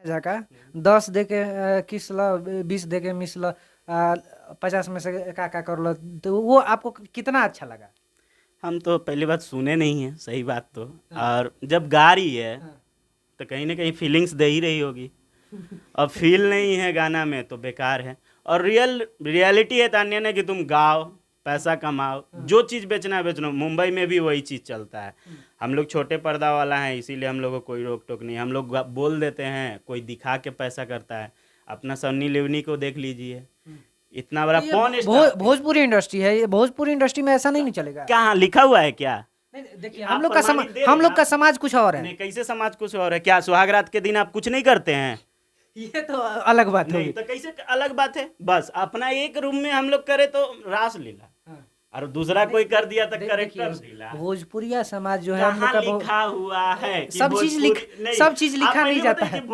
जाका 10 दे के किस ल 20 दे के मिस ल 50 में से का कर लो, तो वो आपको कितना अच्छा लगा? हम तो पहली बात सुने नहीं है, सही बात तो। और जब गा रही है हाँ। तो कहीं ना कहीं फीलिंग्स दे ही रही होगी। अब फील नहीं है गाना में तो बेकार है। और रियलिटी है तान्या ने कि तुम गाओ, पैसा कमाओ, जो चीज़ बेचना है बेच लो। मुंबई में भी वही चीज़ चलता है। हम लोग छोटे पर्दा वाला है, इसीलिए हम लोग को कोई रोक टोक नहीं। हम लोग बोल देते हैं, कोई दिखा के पैसा करता है। अपना सन्नी लियोनी को देख लीजिए, इतना बड़ा ये पॉन स्टार थे। भोजपुरी इंडस्ट्री है, ये भोजपुरी इंडस्ट्री में ऐसा नहीं चलेगा। कहाँ लिखा हुआ है क्या? नहीं, देखिए आप प्रमाणित दे रहे हम हैं, लोग का समाज कुछ और है। नहीं, कैसे समाज कुछ और है? क्या सुहाग रात के दिन आप कुछ नहीं करते हैं? ये तो अलग बात नहीं होगी। तो कैसे अलग बात है? बस अपना एक रूम में हम लोग करे तो रास लीला, हाँ। और दूसरा कोई कर दिया तो देखिए, करेक्टर लीला। भोजपुरिया समाज जो है हम लोग कहाँ का लिखा हुआ है कि सब चीज भोजपुरी नहीं? सब चीज आप लिखा पहले नहीं जाता बताइए है। कि